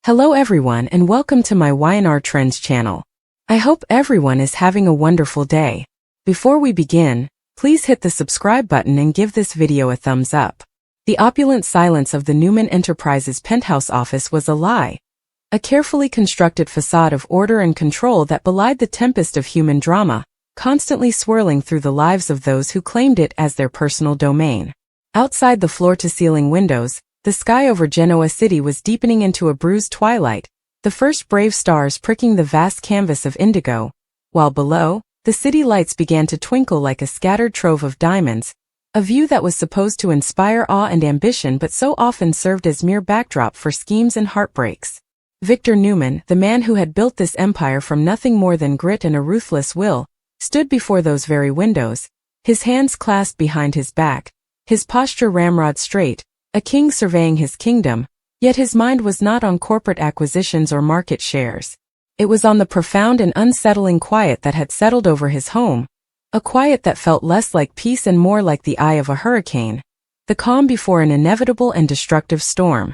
Hello everyone and welcome to my Y&R Trends channel. I hope everyone is having a wonderful day. Before we begin, please hit the subscribe button and give this video a thumbs up. The opulent silence of the Newman Enterprises penthouse office was a lie. A carefully constructed facade of order and control that belied the tempest of human drama, constantly swirling through the lives of those who claimed it as their personal domain. Outside the floor-to-ceiling windows, the sky over Genoa city was deepening into a bruised twilight, the first brave stars pricking the vast canvas of indigo, while below, the city lights began to twinkle like a scattered trove of diamonds, a view that was supposed to inspire awe and ambition but so often served as mere backdrop for schemes and heartbreaks. Victor Newman, the man who had built this empire from nothing more than grit and a ruthless will, stood before those very windows, his hands clasped behind his back, his posture ramrod straight, a king surveying his kingdom, yet his mind was not on corporate acquisitions or market shares. It was on the profound and unsettling quiet that had settled over his home, a quiet that felt less like peace and more like the eye of a hurricane, the calm before an inevitable and destructive storm.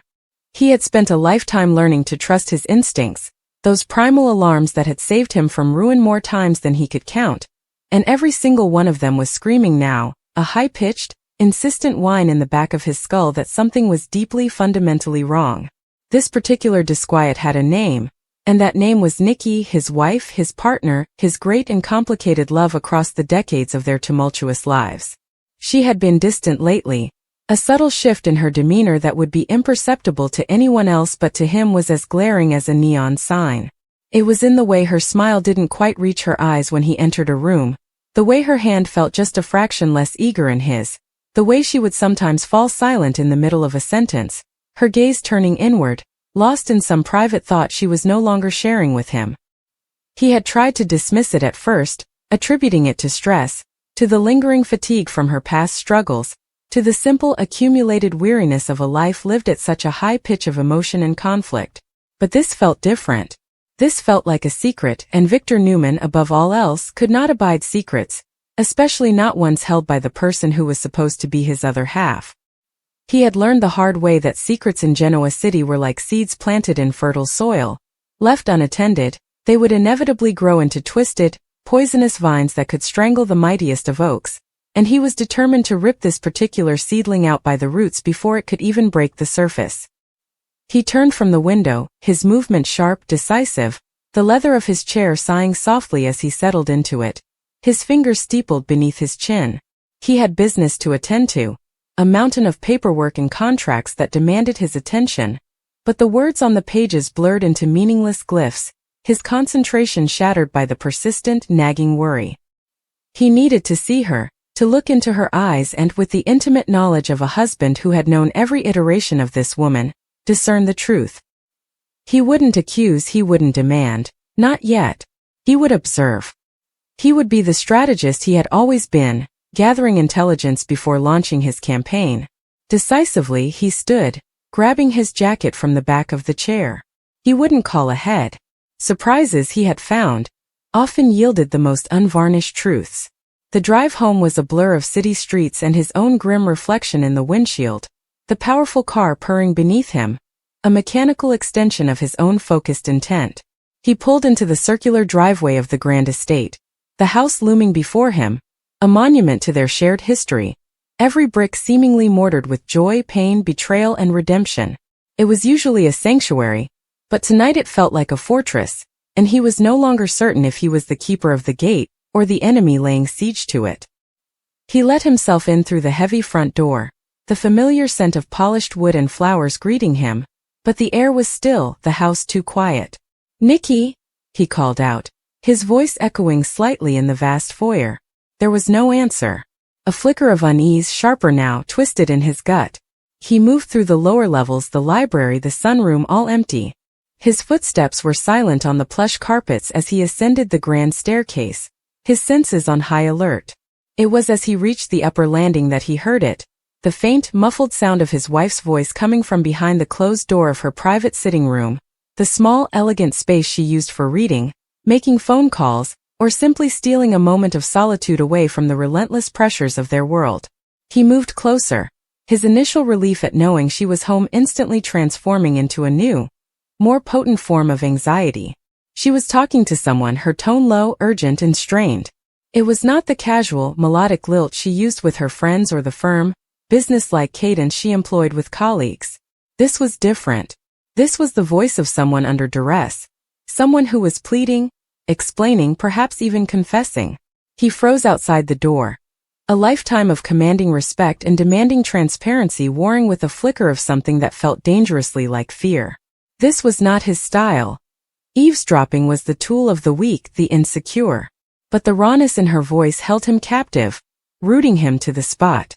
He had spent a lifetime learning to trust his instincts, those primal alarms that had saved him from ruin more times than he could count, and every single one of them was screaming now, a high-pitched, insistent whine in the back of his skull that something was deeply fundamentally wrong. This particular disquiet had a name, and that name was Nikki, his wife, his partner, his great and complicated love across the decades of their tumultuous lives. She had been distant lately. A subtle shift in her demeanor that would be imperceptible to anyone else but to him was as glaring as a neon sign. It was in the way her smile didn't quite reach her eyes when he entered a room, the way her hand felt just a fraction less eager in his, the way she would sometimes fall silent in the middle of a sentence, her gaze turning inward, lost in some private thought she was no longer sharing with him. He had tried to dismiss it at first, attributing it to stress, to the lingering fatigue from her past struggles, to the simple accumulated weariness of a life lived at such a high pitch of emotion and conflict. But this felt different. This felt like a secret, and Victor Newman, above all else, could not abide secrets, especially not ones held by the person who was supposed to be his other half. He had learned the hard way that secrets in Genoa city were like seeds planted in fertile soil. Left unattended, they would inevitably grow into twisted, poisonous vines that could strangle the mightiest of oaks, and he was determined to rip this particular seedling out by the roots before it could even break the surface. He turned from the window, his movement sharp, decisive, the leather of his chair sighing softly as he settled into it, his fingers steepled beneath his chin. He had business to attend to, a mountain of paperwork and contracts that demanded his attention, but the words on the pages blurred into meaningless glyphs, his concentration shattered by the persistent, nagging worry. He needed to see her, to look into her eyes and, with the intimate knowledge of a husband who had known every iteration of this woman, discern the truth. He wouldn't accuse, he wouldn't demand, not yet. He would observe. He would be the strategist he had always been, gathering intelligence before launching his campaign. Decisively he stood, grabbing his jacket from the back of the chair. He wouldn't call ahead. Surprises he had found often yielded the most unvarnished truths. The drive home was a blur of city streets and his own grim reflection in the windshield, the powerful car purring beneath him, a mechanical extension of his own focused intent. He pulled into the circular driveway of the grand estate, the house looming before him, a monument to their shared history, every brick seemingly mortared with joy, pain, betrayal, and redemption. It was usually a sanctuary, but tonight it felt like a fortress, and he was no longer certain if he was the keeper of the gate, or the enemy laying siege to it. He let himself in through the heavy front door, the familiar scent of polished wood and flowers greeting him, but the air was still, the house too quiet. "Nikki," he called out, his voice echoing slightly in the vast foyer. There was no answer. A flicker of unease, sharper now, twisted in his gut. He moved through the lower levels, the library, the sunroom, all empty. His footsteps were silent on the plush carpets as he ascended the grand staircase, his senses on high alert. It was as he reached the upper landing that he heard it, the faint, muffled sound of his wife's voice coming from behind the closed door of her private sitting room, the small, elegant space she used for reading, making phone calls, or simply stealing a moment of solitude away from the relentless pressures of their world. He moved closer, his initial relief at knowing she was home instantly transforming into a new, more potent form of anxiety. She was talking to someone, her tone low, urgent and strained. It was not the casual, melodic lilt she used with her friends or the firm, business-like cadence she employed with colleagues. This was different. This was the voice of someone under duress. Someone who was pleading, explaining, perhaps even confessing. He froze outside the door. A lifetime of commanding respect and demanding transparency warring with a flicker of something that felt dangerously like fear. This was not his style. Eavesdropping was the tool of the weak, the insecure. But the rawness in her voice held him captive, rooting him to the spot.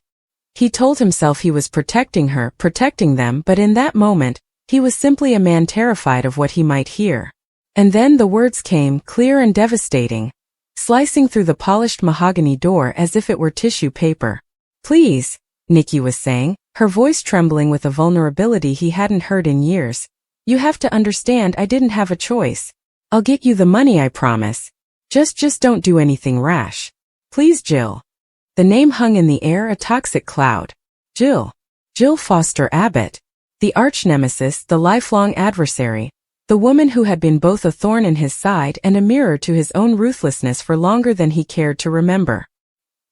He told himself he was protecting her, protecting them, but in that moment, he was simply a man terrified of what he might hear. And then the words came, clear and devastating, slicing through the polished mahogany door as if it were tissue paper. "Please," Nikki was saying, her voice trembling with a vulnerability he hadn't heard in years. "You have to understand I didn't have a choice. I'll get you the money, I promise. Just don't do anything rash. Please, Jill." The name hung in the air, a toxic cloud. Jill. Jill Foster Abbott. The arch-nemesis, the lifelong adversary. The woman who had been both a thorn in his side and a mirror to his own ruthlessness for longer than he cared to remember.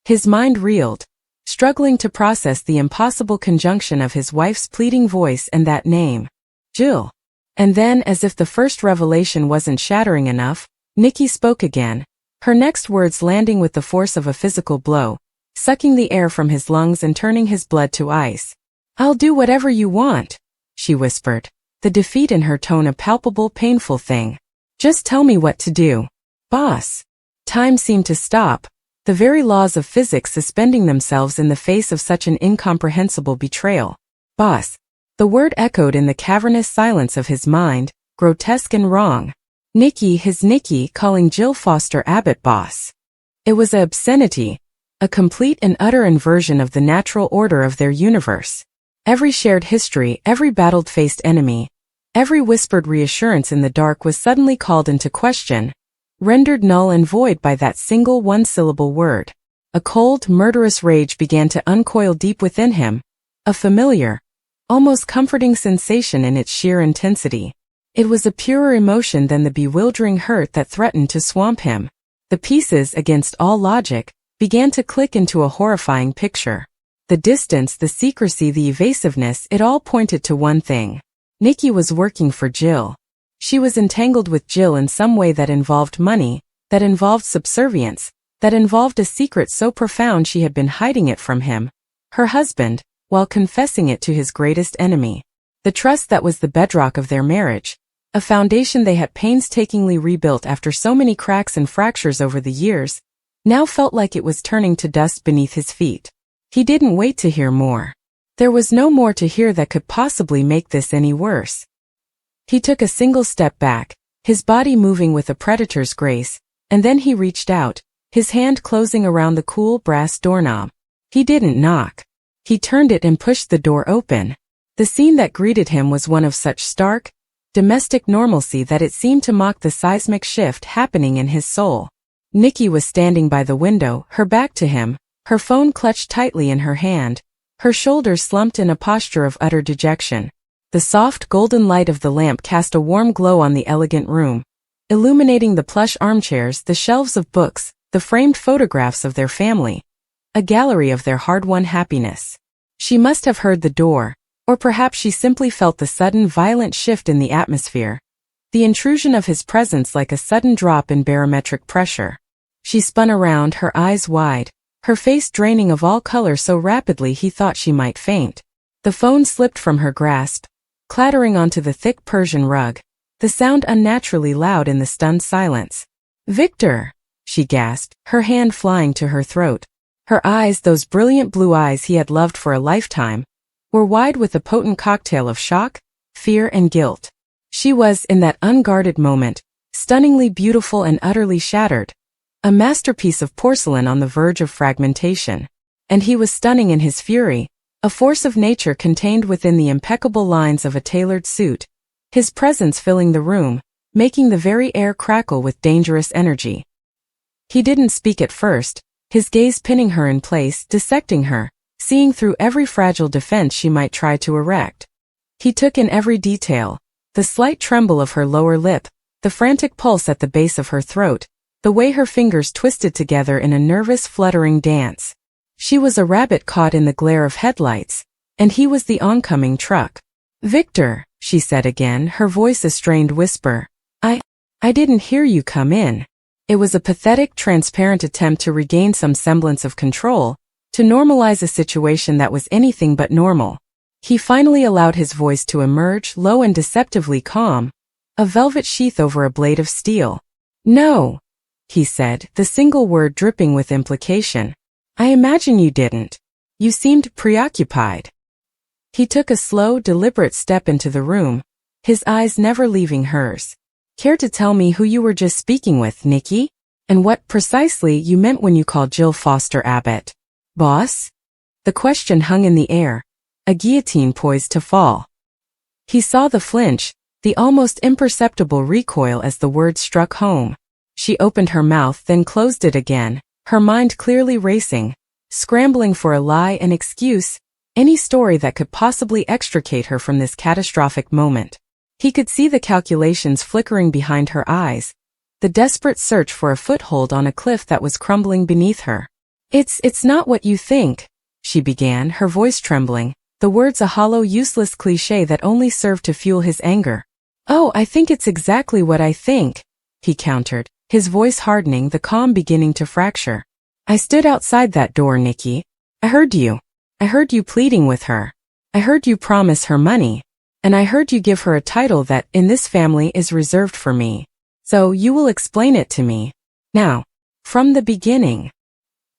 His mind reeled, struggling to process the impossible conjunction of his wife's pleading voice and that name. Jill. And then, as if the first revelation wasn't shattering enough, Nikki spoke again, her next words landing with the force of a physical blow, sucking the air from his lungs and turning his blood to ice. "I'll do whatever you want," she whispered, the defeat in her tone a palpable, painful thing. "Just tell me what to do." "Boss." Time seemed to stop, the very laws of physics suspending themselves in the face of such an incomprehensible betrayal. "Boss." The word echoed in the cavernous silence of his mind, grotesque and wrong. Nikki, his Nikki, calling Jill Foster Abbott boss. It was an obscenity, a complete and utter inversion of the natural order of their universe. Every shared history, every battle-faced enemy, every whispered reassurance in the dark was suddenly called into question, rendered null and void by that single one-syllable word. A cold, murderous rage began to uncoil deep within him, a familiar, almost comforting sensation in its sheer intensity. It was a purer emotion than the bewildering hurt that threatened to swamp him. The pieces, against all logic, began to click into a horrifying picture. The distance, the secrecy, the evasiveness, it all pointed to one thing. Nikki was working for Jill. She was entangled with Jill in some way that involved money, that involved subservience, that involved a secret so profound she had been hiding it from him, her husband, while confessing it to his greatest enemy. The trust that was the bedrock of their marriage, a foundation they had painstakingly rebuilt after so many cracks and fractures over the years, now felt like it was turning to dust beneath his feet. He didn't wait to hear more. There was no more to hear that could possibly make this any worse. He took a single step back, his body moving with a predator's grace, and then he reached out, his hand closing around the cool brass doorknob. He didn't knock. He turned it and pushed the door open. The scene that greeted him was one of such stark, domestic normalcy that it seemed to mock the seismic shift happening in his soul. Nikki was standing by the window, her back to him, her phone clutched tightly in her hand, her shoulders slumped in a posture of utter dejection. The soft golden light of the lamp cast a warm glow on the elegant room, illuminating the plush armchairs, the shelves of books, the framed photographs of their family, a gallery of their hard-won happiness. She must have heard the door, or perhaps she simply felt the sudden violent shift in the atmosphere, the intrusion of his presence like a sudden drop in barometric pressure. She spun around, her eyes wide, her face draining of all color so rapidly he thought she might faint. The phone slipped from her grasp, clattering onto the thick Persian rug, the sound unnaturally loud in the stunned silence. "Victor!" she gasped, her hand flying to her throat. Her eyes, those brilliant blue eyes he had loved for a lifetime, were wide with a potent cocktail of shock, fear and guilt. She was, in that unguarded moment, stunningly beautiful and utterly shattered, a masterpiece of porcelain on the verge of fragmentation. And he was stunning in his fury, a force of nature contained within the impeccable lines of a tailored suit, his presence filling the room, making the very air crackle with dangerous energy. He didn't speak at first, his gaze pinning her in place, dissecting her, seeing through every fragile defense she might try to erect. He took in every detail, The slight tremble of her lower lip, the frantic pulse at the base of her throat, the way her fingers twisted together in a nervous, fluttering dance. She was a rabbit caught in the glare of headlights, and he was the oncoming truck. "Victor," she said again, her voice a strained whisper. I didn't hear you come in." It was a pathetic, transparent attempt to regain some semblance of control, to normalize a situation that was anything but normal. He finally allowed his voice to emerge, low and deceptively calm, a velvet sheath over a blade of steel. "No," he said, the single word dripping with implication. "I imagine you didn't. You seemed preoccupied." He took a slow, deliberate step into the room, his eyes never leaving hers. "Care to tell me who you were just speaking with, Nikki? And what precisely you meant when you called Jill Foster Abbott? Boss?" The question hung in the air, a guillotine poised to fall. He saw the flinch, the almost imperceptible recoil as the words struck home. She opened her mouth, then closed it again, her mind clearly racing, scrambling for a lie, an excuse, any story that could possibly extricate her from this catastrophic moment. He could see the calculations flickering behind her eyes, the desperate search for a foothold on a cliff that was crumbling beneath her. It's not what you think," she began, her voice trembling, the words a hollow, useless cliché that only served to fuel his anger. "Oh, I think it's exactly what I think," he countered, his voice hardening, the calm beginning to fracture. "I stood outside that door, Nikki. I heard you. I heard you pleading with her. I heard you promise her money. And I heard you give her a title that, in this family, is reserved for me. So you will explain it to me. Now. From the beginning."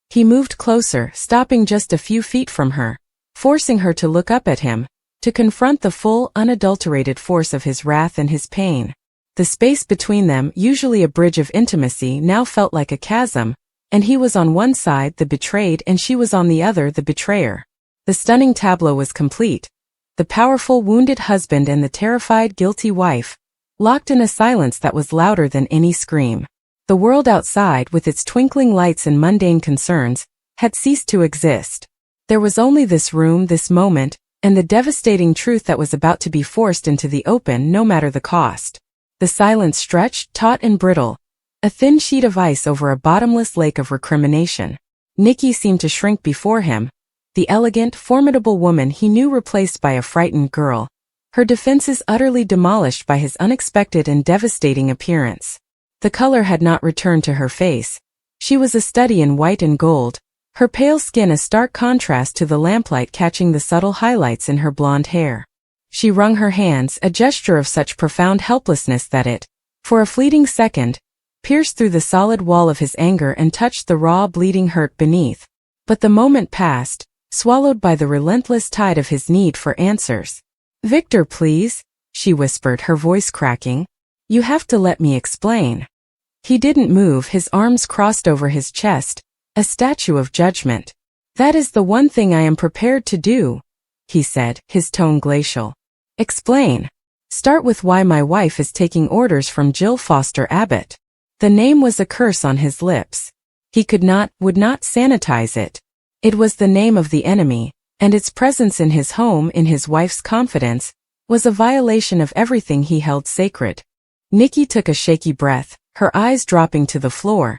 He moved closer, stopping just a few feet from her, forcing her to look up at him, to confront the full, unadulterated force of his wrath and his pain. The space between them, usually a bridge of intimacy, now felt like a chasm, and he was on one side, the betrayed, and she was on the other, the betrayer. The stunning tableau was complete. The powerful, wounded husband and the terrified, guilty wife, locked in a silence that was louder than any scream. The world outside, with its twinkling lights and mundane concerns, had ceased to exist. There was only this room, this moment, and the devastating truth that was about to be forced into the open, no matter the cost. The silence stretched, taut and brittle, a thin sheet of ice over a bottomless lake of recrimination. Nikki seemed to shrink before him, the elegant, formidable woman he knew replaced by a frightened girl, her defenses utterly demolished by his unexpected and devastating appearance. The color had not returned to her face. She was a study in white and gold, her pale skin a stark contrast to the lamplight catching the subtle highlights in her blonde hair. She wrung her hands, a gesture of such profound helplessness that it, for a fleeting second, pierced through the solid wall of his anger and touched the raw, bleeding hurt beneath. But the moment passed, swallowed by the relentless tide of his need for answers. "Victor, please," she whispered, her voice cracking. "You have to let me explain." He didn't move, his arms crossed over his chest, a statue of judgment. "That is the one thing I am prepared to do," he said, his tone glacial. "Explain. Start with why my wife is taking orders from Jill Foster Abbott." The name was a curse on his lips. He would not sanitize it. It was the name of the enemy, and its presence in his home, in his wife's confidence, was a violation of everything he held sacred. Nikki took a shaky breath, her eyes dropping to the floor,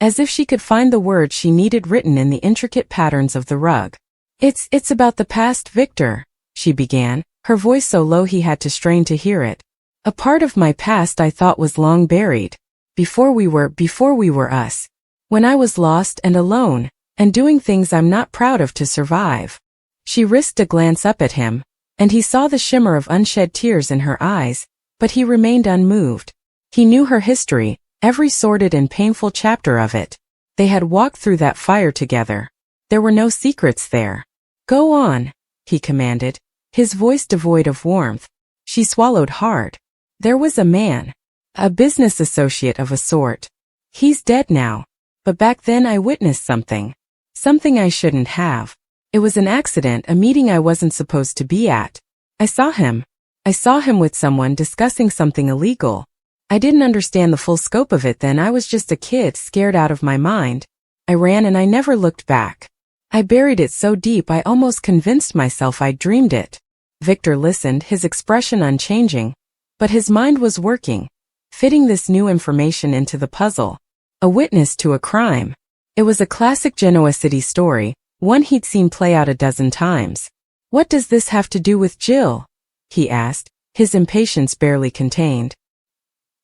as if she could find the words she needed written in the intricate patterns of the rug. It's about the past, Victor," she began, her voice so low he had to strain to hear it. "A part of my past I thought was long buried. Before we were us. When I was lost and alone, and doing things I'm not proud of to survive." She risked a glance up at him, and he saw the shimmer of unshed tears in her eyes, but he remained unmoved. He knew her history, every sordid and painful chapter of it. They had walked through that fire together. There were no secrets there. "Go on," he commanded, his voice devoid of warmth. She swallowed hard. "There was a man. A business associate of a sort. He's dead now. But back then I witnessed something. Something I shouldn't have. It was an accident, a meeting I wasn't supposed to be at. I saw him. With someone discussing something illegal. I didn't understand the full scope of it then. I was just a kid, scared out of my mind. I ran and I never looked back. I buried it so deep I almost convinced myself I'd dreamed it." Victor listened, his expression unchanging, But his mind was working, fitting this new information into the puzzle. A witness to a crime. It was a classic Genoa city story, one he'd seen play out a dozen times. What does this have to do with Jill? He asked, his impatience barely contained.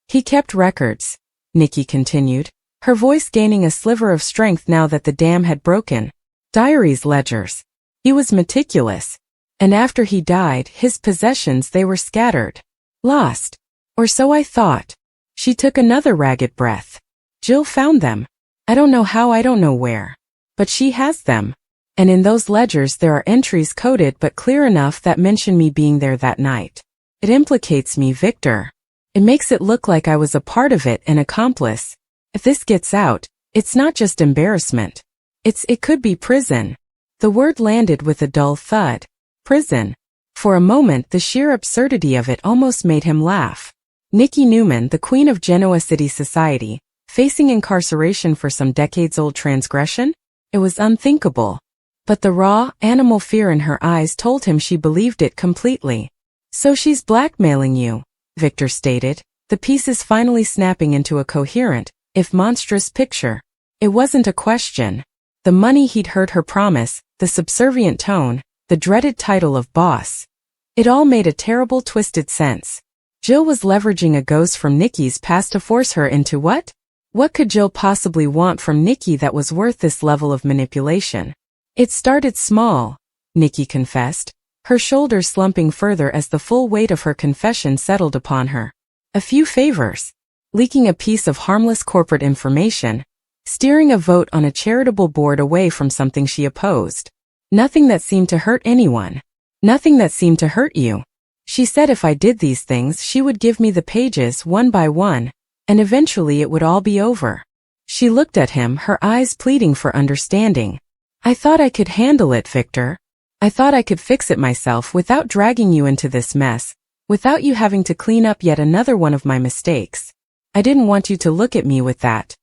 He kept records, Nikki continued, her voice gaining a sliver of strength now that the dam had broken. Diaries, ledgers. He was meticulous. And after he died, his possessions, they were scattered. Lost. Or so I thought. She took another ragged breath. Jill found them. I don't know how, I don't know where. But she has them. And in those ledgers there are entries coded but clear enough that mention me being there that night. It implicates me, Victor. It makes it look like I was a part of it, an accomplice. If this gets out, it's not just embarrassment. It could be prison. The word landed with a dull thud. Prison. For a moment the sheer absurdity of it almost made him laugh. Nikki Newman, the queen of Genoa city society, facing incarceration for some decades-old transgression? It was unthinkable. But the raw, animal fear in her eyes told him she believed it completely. So she's blackmailing you, Victor stated, the pieces finally snapping into a coherent, if monstrous picture. It wasn't a question. The money he'd heard her promise, the subservient tone, the dreaded title of boss. It all made a terrible twisted sense. Jill was leveraging a ghost from Nikki's past to force her into what? What could Jill possibly want from Nikki that was worth this level of manipulation? It started small, Nikki confessed, her shoulders slumping further as the full weight of her confession settled upon her. A few favors. Leaking a piece of harmless corporate information. Steering a vote on a charitable board away from something she opposed. Nothing that seemed to hurt anyone. Nothing that seemed to hurt you. She said if I did these things she would give me the pages one by one, and eventually it would all be over. She looked at him, her eyes pleading for understanding. I thought I could handle it, Victor. I thought I could fix it myself without dragging you into this mess, without you having to clean up yet another one of my mistakes. I didn't want you to look at me with that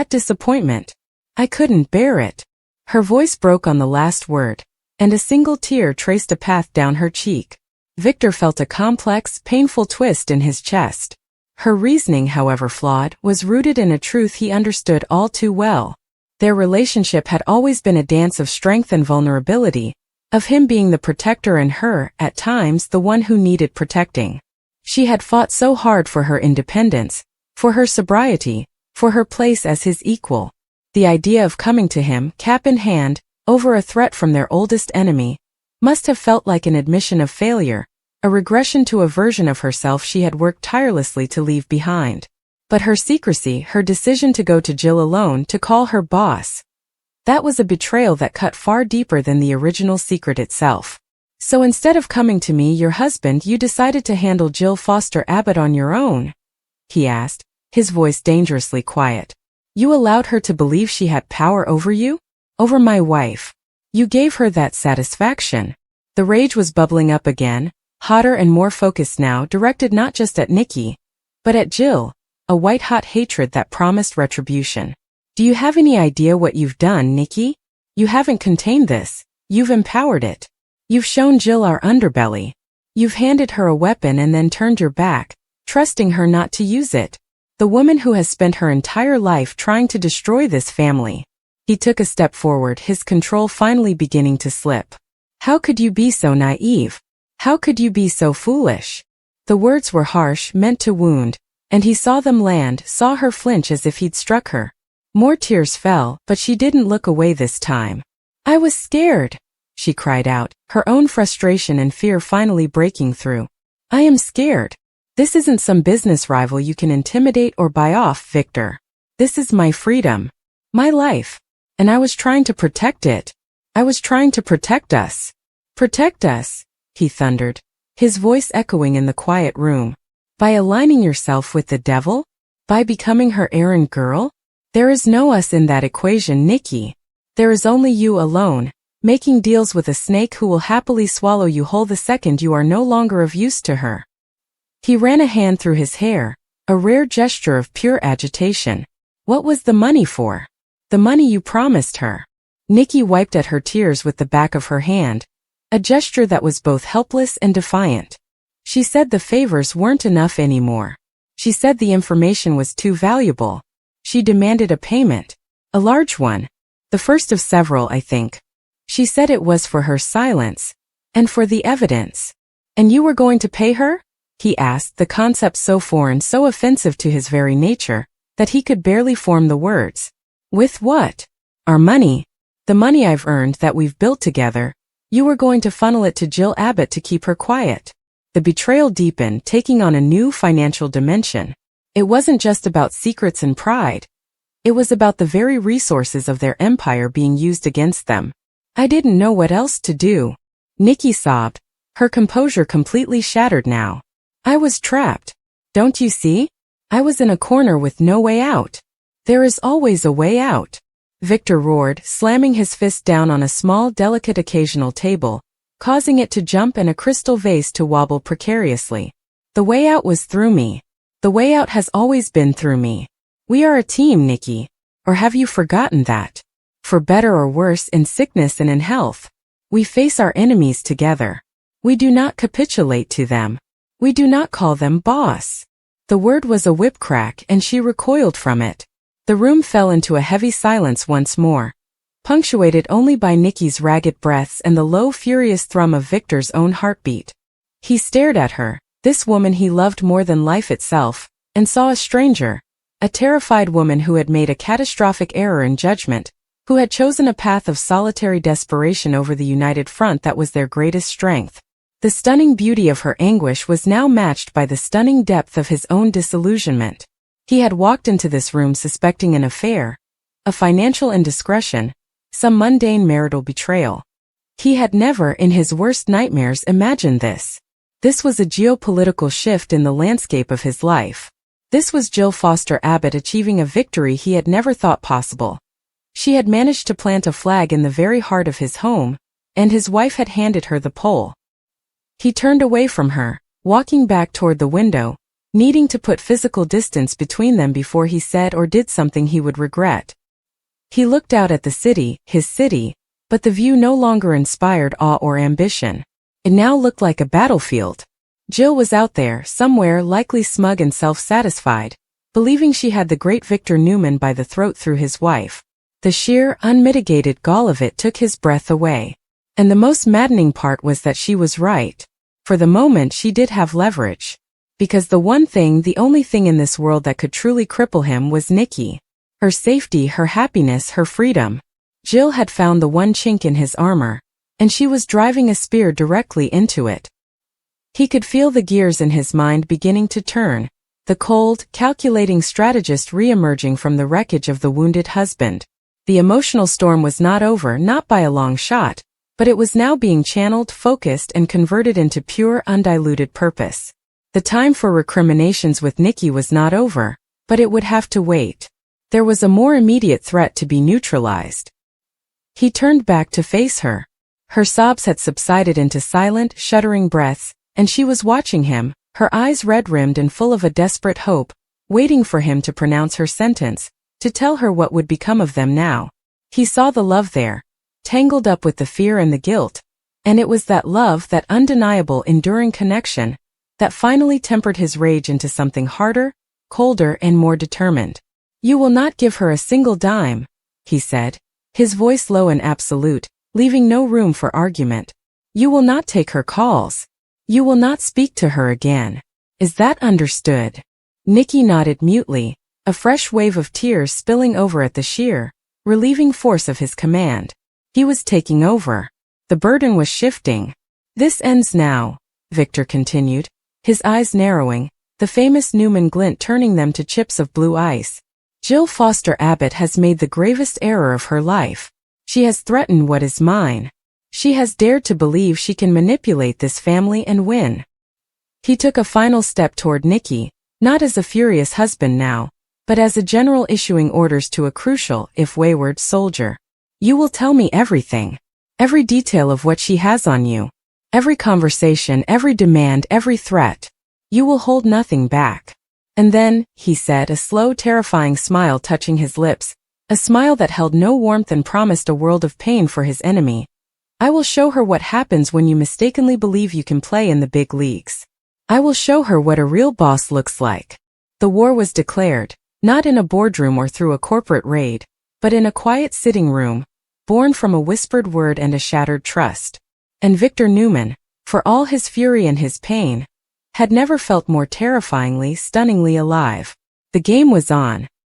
disappointment. I couldn't bear it. Her voice broke on the last word, and a single tear traced a path down her cheek. Victor felt a complex, painful twist in his chest. Her reasoning, however flawed, was rooted in a truth he understood all too well. Their relationship had always been a dance of strength and vulnerability, of him being the protector and her, at times, the one who needed protecting. She had fought so hard for her independence, for her sobriety, for her place as his equal. The idea of coming to him, cap in hand, over a threat from their oldest enemy, must have felt like an admission of failure, a regression to a version of herself she had worked tirelessly to leave behind. But her secrecy, her decision to go to Jill alone, to call her boss, that was a betrayal that cut far deeper than the original secret itself. So instead of coming to me, your husband, you decided to handle Jill Foster Abbott on your own? He asked, his voice dangerously quiet. You allowed her to believe she had power over you? Over my wife. You gave her that satisfaction. The rage was bubbling up again, hotter and more focused now, directed not just at Nikki, but at Jill, a white-hot hatred that promised retribution. Do you have any idea what you've done, Nikki? You haven't contained this, you've empowered it. You've shown Jill our underbelly. You've handed her a weapon and then turned your back, trusting her not to use it. The woman who has spent her entire life trying to destroy this family. He took a step forward, his control finally beginning to slip. How could you be so naive? How could you be so foolish? The words were harsh, meant to wound, and he saw them land, saw her flinch as if he'd struck her. More tears fell, but she didn't look away this time. I was scared, she cried out, her own frustration and fear finally breaking through. I am scared. This isn't some business rival you can intimidate or buy off, Victor. This is my freedom. My life. And I was trying to protect it. I was trying to protect us. Protect us, he thundered, his voice echoing in the quiet room. By aligning yourself with the devil? By becoming her errand girl? There is no us in that equation, Nikki. There is only you alone, making deals with a snake who will happily swallow you whole the second you are no longer of use to her. He ran a hand through his hair, a rare gesture of pure agitation. What was the money for? The money you promised her. Nikki wiped at her tears with the back of her hand, a gesture that was both helpless and defiant. She said the favors weren't enough anymore. She said the information was too valuable. She demanded a payment. A large one. The first of several, I think. She said it was for her silence. And for the evidence. And you were going to pay her? He asked, the concept so foreign, so offensive to his very nature, that he could barely form the words. With what? Our money. The money I've earned that we've built together. You were going to funnel it to Jill Abbott to keep her quiet. The betrayal deepened, taking on a new financial dimension. It wasn't just about secrets and pride. It was about the very resources of their empire being used against them. I didn't know what else to do. Nikki sobbed, her composure completely shattered now. I was trapped. Don't you see? I was in a corner with no way out. There is always a way out. Victor roared, slamming his fist down on a small, delicate occasional table, causing it to jump and a crystal vase to wobble precariously. The way out was through me. The way out has always been through me. We are a team, Nikki. Or have you forgotten that? For better or worse, in sickness and in health, we face our enemies together. We do not capitulate to them. We do not call them boss. The word was a whip crack and she recoiled from it. The room fell into a heavy silence once more, punctuated only by Nikki's ragged breaths and the low, furious thrum of Victor's own heartbeat. He stared at her, this woman he loved more than life itself, and saw a stranger, a terrified woman who had made a catastrophic error in judgment, who had chosen a path of solitary desperation over the united front that was their greatest strength. The stunning beauty of her anguish was now matched by the stunning depth of his own disillusionment. He had walked into this room suspecting an affair, a financial indiscretion, some mundane marital betrayal. He had never, in his worst nightmares, imagined this. This was a geopolitical shift in the landscape of his life. This was Jill Foster Abbott achieving a victory he had never thought possible. She had managed to plant a flag in the very heart of his home, and his wife had handed her the pole. He turned away from her, walking back toward the window, needing to put physical distance between them before he said or did something he would regret. He looked out at the city, his city, but the view no longer inspired awe or ambition. It now looked like a battlefield. Jill was out there, somewhere, likely smug and self-satisfied, believing she had the great Victor Newman by the throat through his wife. The sheer, unmitigated gall of it took his breath away. And the most maddening part was that she was right. For the moment she did have leverage. Because the one thing, the only thing in this world that could truly cripple him was Nikki. Her safety, her happiness, her freedom. Jill had found the one chink in his armor, and she was driving a spear directly into it. He could feel the gears in his mind beginning to turn, the cold, calculating strategist re-emerging from the wreckage of the wounded husband. The emotional storm was not over, not by a long shot, but it was now being channeled, focused, and converted into pure, undiluted purpose. The time for recriminations with Nikki was not over, but it would have to wait. There was a more immediate threat to be neutralized. He turned back to face her. Her sobs had subsided into silent, shuddering breaths, and she was watching him, her eyes red-rimmed and full of a desperate hope, waiting for him to pronounce her sentence, to tell her what would become of them now. He saw the love there, tangled up with the fear and the guilt, and it was that love, that undeniable, enduring connection, that finally tempered his rage into something harder, colder, and more determined. "You will not give her a single dime," he said, his voice low and absolute, leaving no room for argument. "You will not take her calls. You will not speak to her again. Is that understood?" Nikki nodded mutely, a fresh wave of tears spilling over at the sheer, relieving force of his command. He was taking over. The burden was shifting. "This ends now," Victor continued, his eyes narrowing, the famous Newman glint turning them to chips of blue ice. "Jill Foster Abbott has made the gravest error of her life. She has threatened what is mine. She has dared to believe she can manipulate this family and win." He took a final step toward Nikki, not as a furious husband now, but as a general issuing orders to a crucial, if wayward, soldier. "You will tell me everything. Every detail of what she has on you. Every conversation, every demand, every threat. You will hold nothing back." And then, he said, a slow, terrifying smile touching his lips, a smile that held no warmth and promised a world of pain for his enemy, "I will show her what happens when you mistakenly believe you can play in the big leagues. I will show her what a real boss looks like. The war was declared, not in a boardroom or through a corporate raid, but in a quiet sitting room, born from a whispered word and a shattered trust. And Victor Newman, for all his fury and his pain, had never felt more terrifyingly, stunningly alive. The game was on,